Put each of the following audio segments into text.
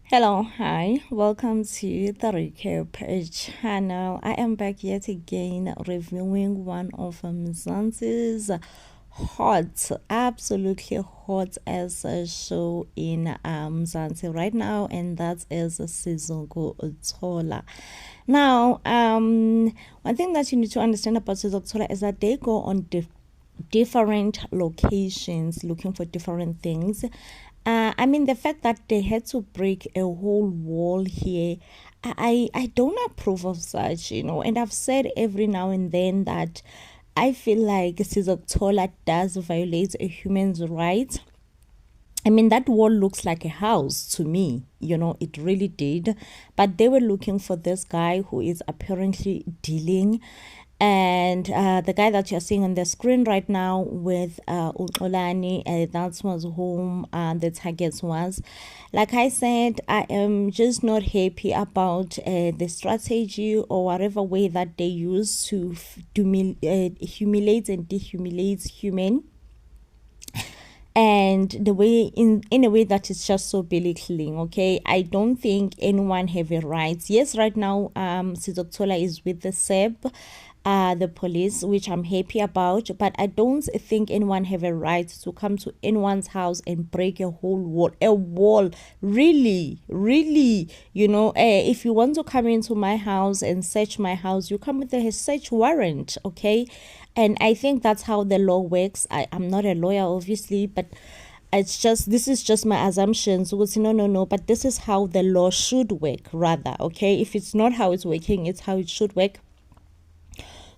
Hello, hi, welcome to the Recap channel. I am back yet again reviewing one of Mzansi's hot, absolutely hot as a show in Mzansi right now, and that is Sizokuthola. Now, one thing that you need to understand about Sizokuthola is that they go on different locations looking for different things. I mean, the fact that they had to break a whole wall here, I don't approve of such, and I've said every now and then that I feel like Sizokuthola does violate a human's right. I mean, that wall looks like a house to me, it really did. But they were looking for this guy who is apparently dealing. And the guy that you're seeing on the screen right now with Ulani, that was whom the target was. Like I said, I am just not happy about the strategy or whatever way that they use to humiliate and dehumiliate human, and the way in a way that is just so belittling. Okay, I don't think anyone have a right. Yes, right now Sizokuthola is with the SEB, the police, which I'm happy about, but I don't think anyone have a right to come to anyone's house and break a whole wall. Really, if you want to come into my house and search my house, you come with a search warrant. Okay, and I think that's how the law works. I'm not a lawyer, obviously, but this is just my assumptions. No, but this is how the law should work, rather. Okay, if it's not how it's working, it's how it should work.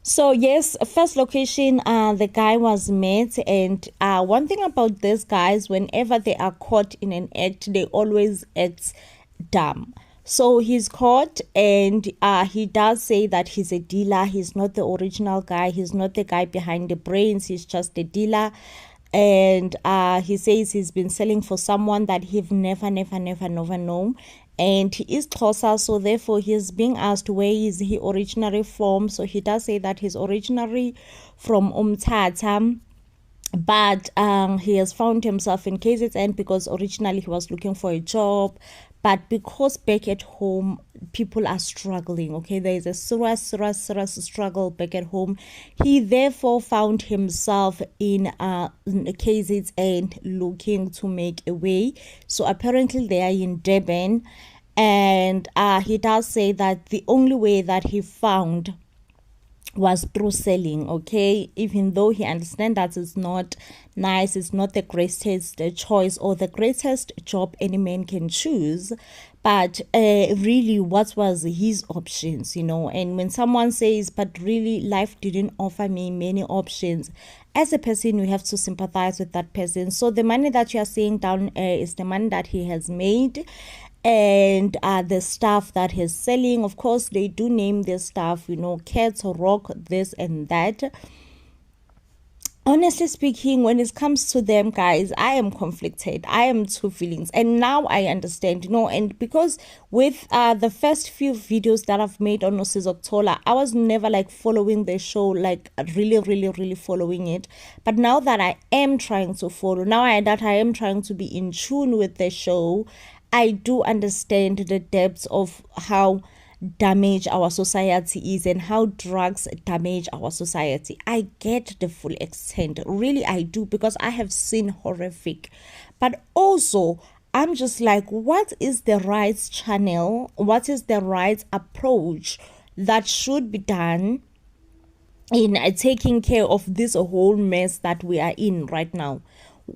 So yes, first location, the guy was met, and one thing about these guys, whenever they are caught in an act, they always act dumb. So he's caught, and he does say that he's a dealer. He's not the original guy. He's not the guy behind the brains. He's just a dealer. And he says he's been selling for someone that he've never known, and he is closer, so therefore he's being asked where is he originally from. So he does say that he's originally from Umtata, but he has found himself in KZN because originally he was looking for a job, but because back at home people are struggling. Okay, there is a serious struggle back at home. He therefore found himself in KZN looking to make a way. So apparently they are in Durban, and he does say that the only way that he found was through selling. Okay, even though he understands that it's not nice, it's not the greatest choice or the greatest job any man can choose, but really what was his options, and when someone says but really life didn't offer me many options, as a person you have to sympathize with that person. So the money that you are seeing down is the money that he has made, and the stuff that he's selling. Of course they do name this stuff, cats, rock, this and that. Honestly speaking, when it comes to them guys, I am conflicted. I am two feelings, and now I understand, and because with the first few videos that I've made on Sizokuthola, I was never like following the show, like really following it. But now that I am trying to follow, that I am trying to be in tune with the show, I do understand the depths of how damage our society is and how drugs damage our society. I get the full extent, really I do, because I have seen horrific. But also I'm just like, what is the right channel, what is the right approach that should be done in taking care of this whole mess that we are in right now?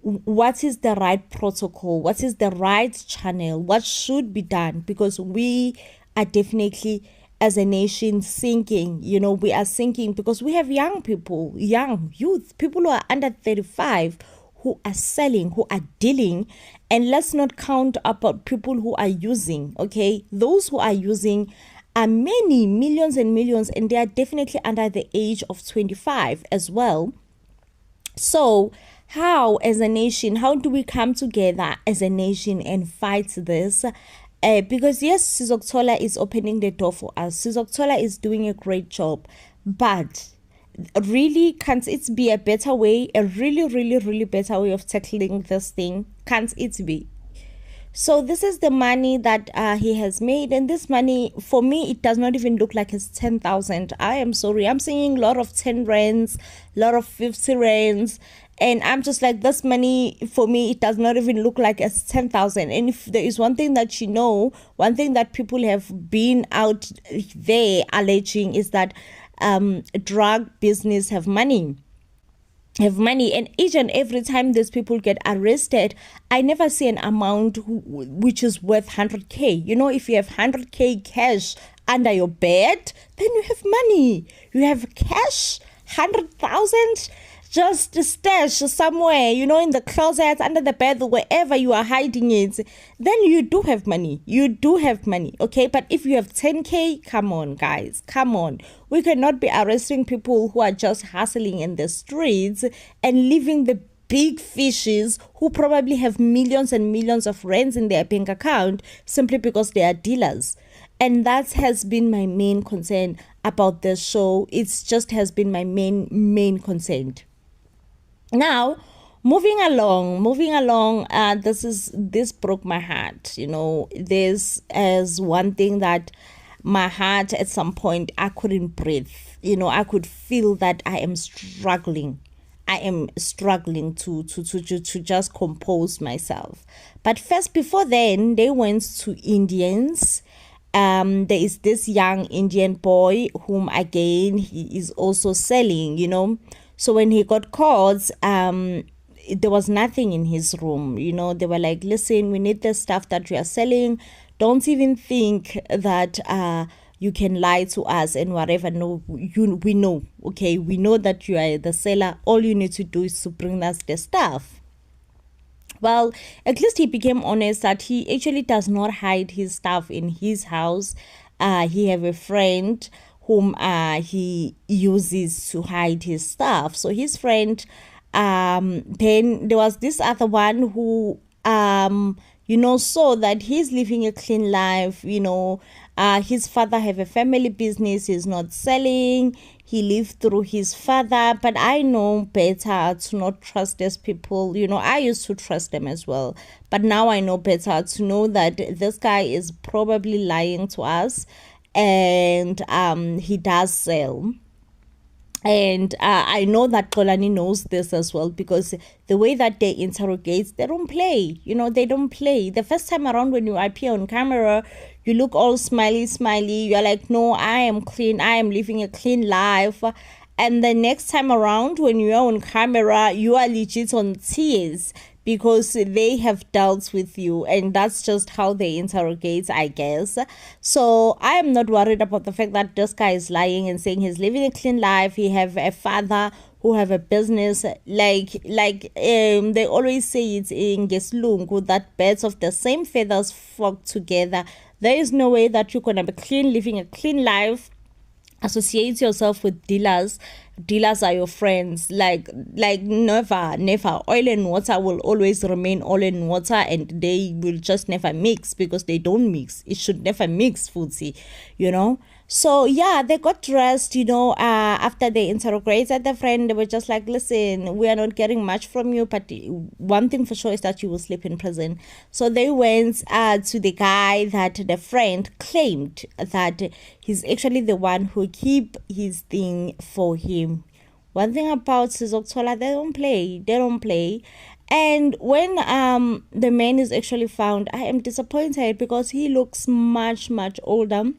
What is the right protocol? What is the right channel? What should be done? Because we are definitely, as a nation, sinking. We are sinking because we have young people, young youth, people who are under 35 who are selling, who are dealing. And let's not count about people who are using. Okay, those who are using are many, millions and millions, and they are definitely under the age of 25 as well. So how, as a nation, how do we come together as a nation and fight this? Because yes, Sizokuthola is opening the door for us. Sizokuthola is doing a great job, but really, can't it be a better way, a really better way of tackling this thing? Can't it be? So this is the money that he has made, and this money, for me, it does not even look like it's 10,000. I am sorry, I'm seeing a lot of 10 rands, a lot of 50 rands, and I'm just like, this money for me, it does not even look like it's 10,000. And if there is one thing that one thing that people have been out there alleging is that drug business have money, and each and every time these people get arrested, I never see an amount which is worth 100k. If you have 100k cash under your bed, then you have money. You have cash, 100,000 just stash somewhere, in the closet, under the bed, wherever you are hiding it, then you do have money. Okay? But if you have 10k, come on, guys, come on. We cannot be arresting people who are just hustling in the streets and leaving the big fishes who probably have millions and millions of rands in their bank account simply because they are dealers. And that has been my main concern about this show. It's just has been my main concern. Now, moving along, this broke my heart. This is one thing that my heart, at some point, I couldn't breathe. I could feel that I am struggling to just compose myself. But first, before then, they went to Indians. There is this young Indian boy whom, again, he is also selling, So when he got caught, there was nothing in his room. They were like, listen, we need the stuff that you are selling. Don't even think that you can lie to us and whatever. No, we know. Okay, we know that you are the seller. All you need to do is to bring us the stuff. Well, at least he became honest that he actually does not hide his stuff in his house. He have a friend whom he uses to hide his stuff. So his friend, then there was this other one who, saw that he's living a clean life. His father have a family business. He's not selling. He lived through his father. But I know better to not trust these people. I used to trust them as well. But now I know better to know that this guy is probably lying to us. And he does sell. And I know that Xolani knows this as well, because the way that they interrogate, they don't play. They don't play. The first time around when you appear on camera, you look all smiley. You're like, no, I am clean. I am living a clean life. And the next time around when you are on camera, you are legit on tears, because they have dealt with you, and that's just how they interrogate, I guess. So I am not worried about the fact that this guy is lying and saying he's living a clean life. He have a father who have a business, like they always say it in Geslungu, that birds of the same feathers flock together. There is no way that you're gonna be living a clean life, associate yourself with dealers. Dealers are your friends. Like never. Oil and water will always remain oil and water, and they will just never mix, because they don't mix. It should never mix, Futsi, So yeah, they got dressed, after they interrogated the friend. They were just like, listen, we are not getting much from you, but one thing for sure is that you will sleep in prison. So they went to the guy that the friend claimed that he's actually the one who keep his thing for him. One thing about Sizokuthola, they don't play. And when the man is actually found, I am disappointed, because he looks much older.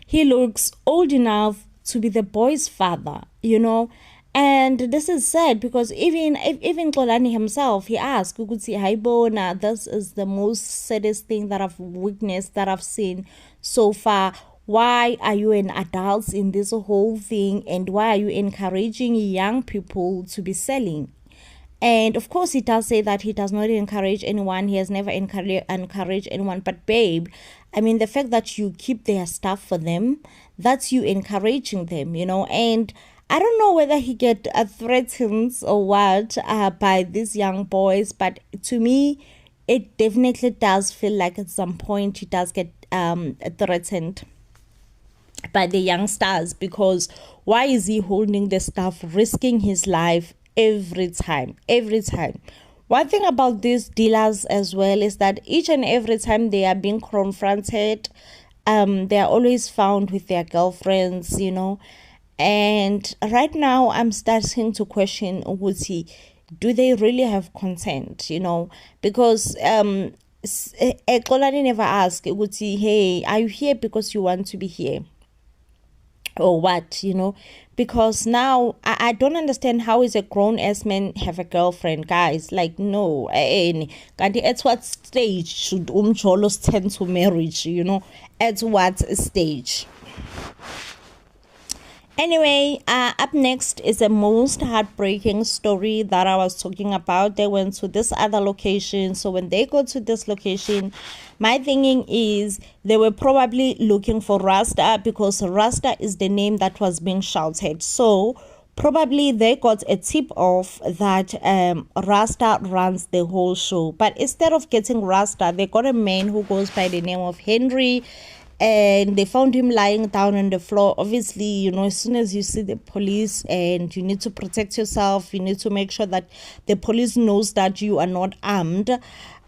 He looks old enough to be the boy's father, And this is sad, because even Xolani himself, he asked, Haibona, this is the most saddest thing that I've witnessed, that I've seen so far. Why are you an adult in this whole thing, and why are you encouraging young people to be selling? And of course, he does say that he does not encourage anyone. He has never encouraged anyone. But babe, I mean, the fact that you keep their stuff for them, that's you encouraging them, And I don't know whether he get threatened or what by these young boys. But to me, it definitely does feel like at some point he does get threatened by the youngsters, because why is he holding the stuff, risking his life every time? One thing about these dealers as well is that each and every time they are being confronted, they are always found with their girlfriends, And right now, I'm starting to question, Uguti, do they really have consent, Because Xolani never asked, Uguti, hey, are you here because you want to be here? Or what, because now I don't understand how is a grown-ass man have a girlfriend, guys. Like, no. At what stage should umcholos tend to marriage, at what stage? Anyway, up next is a most heartbreaking story that I was talking about. They went to this other location. So when they go to this location, my thinking is they were probably looking for Rasta, because Rasta is the name that was being shouted. So probably they got a tip off that Rasta runs the whole show. But instead of getting Rasta, they got a man who goes by the name of Henry. And they found him lying down on the floor. Obviously, as soon as you see the police and you need to protect yourself, you need to make sure that the police knows that you are not armed.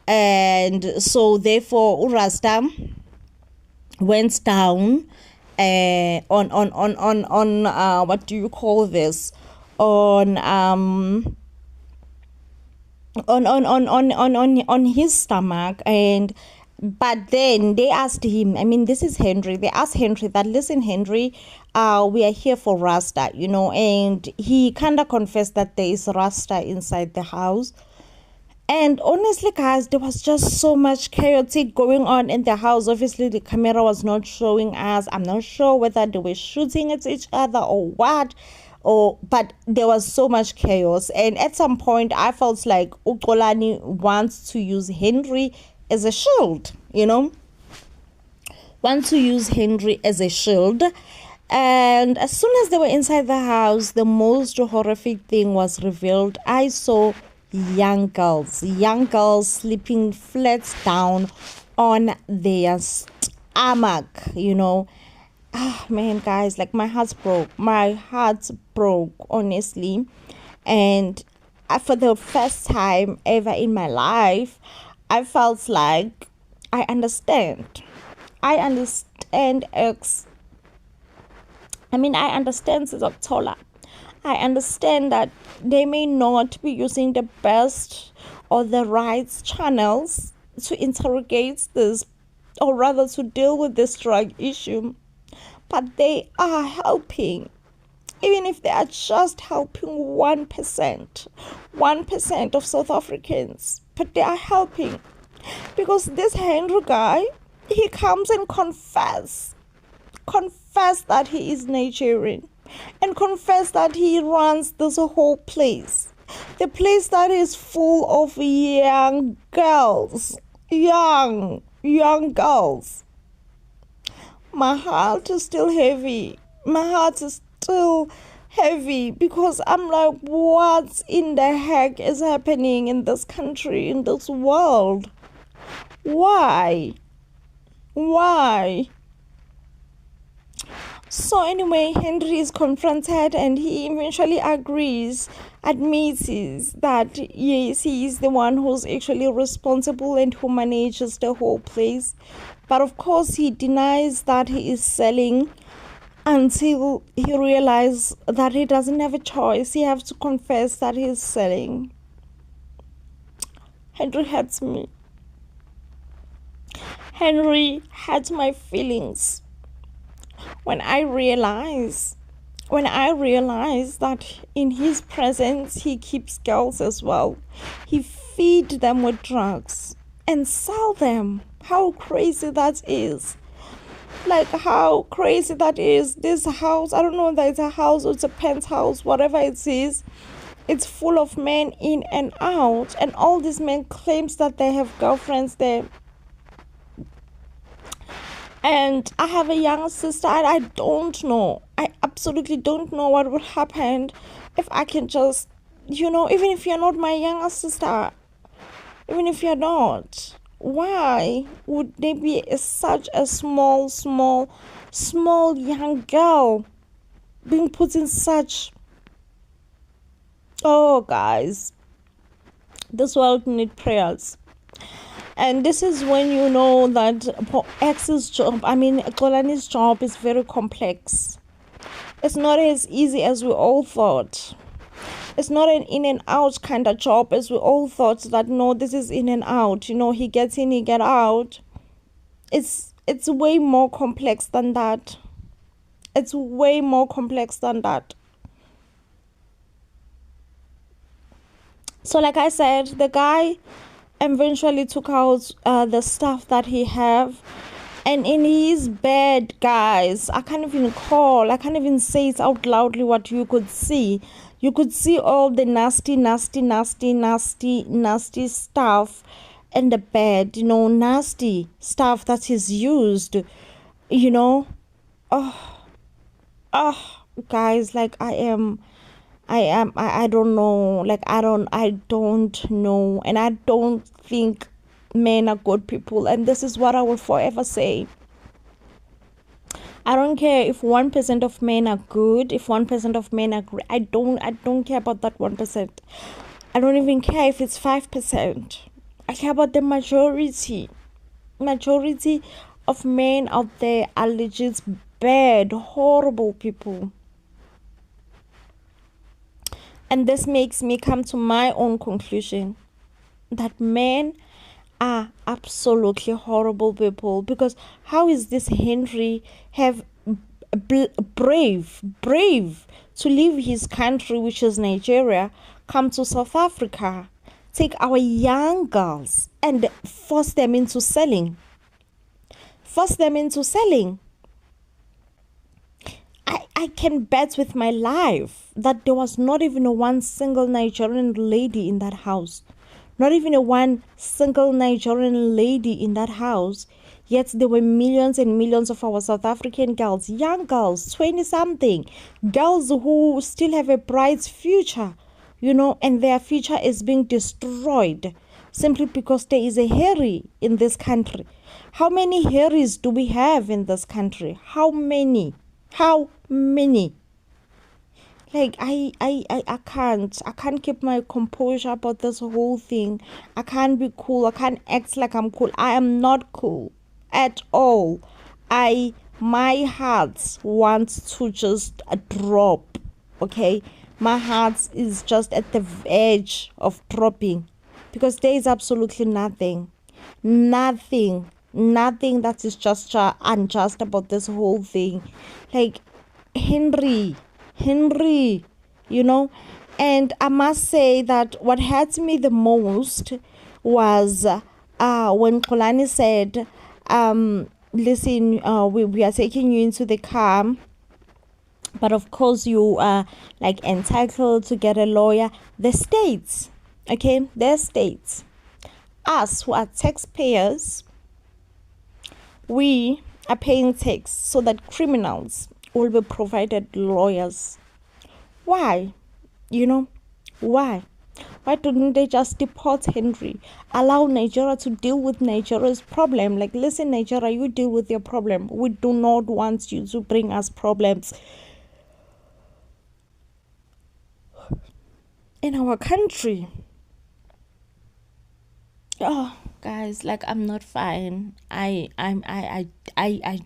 And so therefore Rasta went down on what do you call this? On his stomach. But then they asked him, this is Henry. They asked Henry that, listen, Henry, we are here for Rasta, and he kind of confessed that there is Rasta inside the house. And honestly, guys, there was just so much chaotic going on in the house. Obviously, the camera was not showing us. I'm not sure whether they were shooting at each other or what. But there was so much chaos. And at some point, I felt like Ukolani wants to use Henry as a shield, want to use Henry as a shield. And as soon as they were inside the house, the most horrific thing was revealed. I saw young girls sleeping flat down on their stomach, man, guys, like my heart broke, honestly. And for the first time ever in my life, I felt like I understand Sizokuthola. I understand that they may not be using the best or the right channels to interrogate this, or rather to deal with this drug issue, but they are helping. Even if they are just helping 1% of South Africans, but they are helping. Because this Henry guy, he comes and confess that he is Nigerian, and confess that he runs this whole place. The place that is full of young girls. Young girls. My heart is still heavy. Because I'm like, what in the heck is happening in this country, in this world? Why? So anyway, Henry is confronted, and he eventually admits that yes, he is the one who's actually responsible and who manages the whole place. But of course, he denies that he is selling until he realizes that he doesn't have a choice. He has to confess that he is selling. Henry hurts me. Henry hurts my feelings. When I realize that in his presence he keeps girls as well. He feeds them with drugs and sell them. How crazy that is. Like, how crazy that is. This house, I don't know whether it's a house or it's a penthouse, whatever it is, it's full of men in and out, and all these men claims that they have girlfriends there. And I have a younger sister, and I don't know. I absolutely don't know what would happen if I can just, even if you're not my younger sister, even if you're not, why would there be such a small young girl being put in such... Oh, guys, This world needs prayers. And this is when you know that Xolani's job is very complex. It's not as easy as we all thought. It's not an in and out kind of job as we all thought that, no, this is in and out. He gets in, he get out. It's way more complex than that. It's way more complex than that. So like I said, the guy eventually took out the stuff that he have, and in his bed, guys, I can't even say it out loudly what you could see. You could see all the nasty stuff in the bed, nasty stuff that is used, guys, like I don't know, like I don't know, and I don't think men are good people, and this is what I will forever say. I don't care if 1% of men are good, if 1% of men are great. I don't care about that 1%. I don't even care if it's 5%. I care about the majority. Majority of men out there are legit bad, horrible people. And this makes me come to my own conclusion that men are absolutely horrible people. Because how is this Henry have brave to leave his country, which is Nigeria, come to South Africa, take our young girls and force them into selling? I can bet with my life that there was not even one single Nigerian lady in that house. Not even one single Nigerian lady in that house. Yet there were millions and millions of our South African girls, young girls, 20-something, girls who still have a bright future, and their future is being destroyed simply because there is a Harry in this country. How many Harrys do we have in this country? How many? Like I can't keep my composure about this whole thing. I can't be cool. I can't act like I'm cool. I am not cool at all. My heart wants to just drop. Okay, my heart is just at the edge of dropping, because there is absolutely nothing that is just unjust about this whole thing. Like Henry, and I must say that what hurts me the most was when Xolani said, listen, we are taking you into the car, but of course you are like entitled to get a lawyer. The states, us who are taxpayers, we are paying tax so that criminals will be provided lawyers. Why? Why? Why don't they just deport Henry? Allow Nigeria to deal with Nigeria's problem. Like, listen, Nigeria, you deal with your problem. We do not want you to bring us problems in our country. Oh, guys, like, I'm not fine. I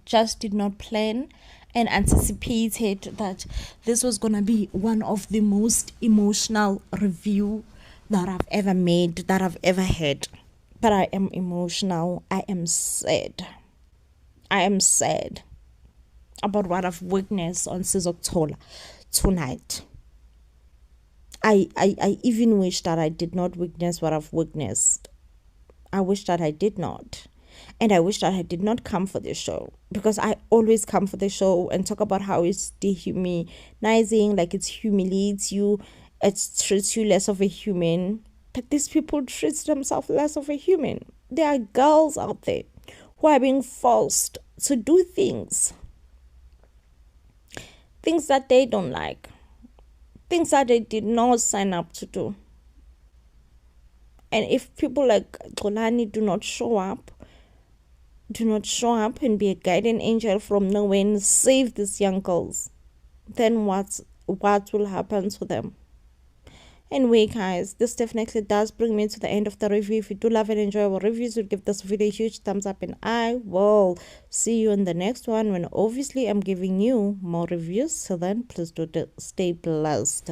just did not plan and anticipated that this was gonna be one of the most emotional review that I've ever made, that I've ever had. But I am emotional. I am sad about what I've witnessed on Sizokuthola tonight. I even wish that I did not witness what I've witnessed. I wish that I did not. And I wish that I did not come for the show, because I always come for the show and talk about how it's dehumanizing, like it humiliates you, it treats you less of a human. But these people treat themselves less of a human. There are girls out there who are being forced to do things that they don't like, things that they did not sign up to do. And if people like Xolani do not show up and be a guardian angel from nowhere and save these young girls, then what will happen to them? Anyway, guys, this definitely does bring me to the end of the review. If you do love and enjoy our reviews, would give this video a huge thumbs up, and I will see you in the next one when obviously I'm giving you more reviews. So then please do stay blessed.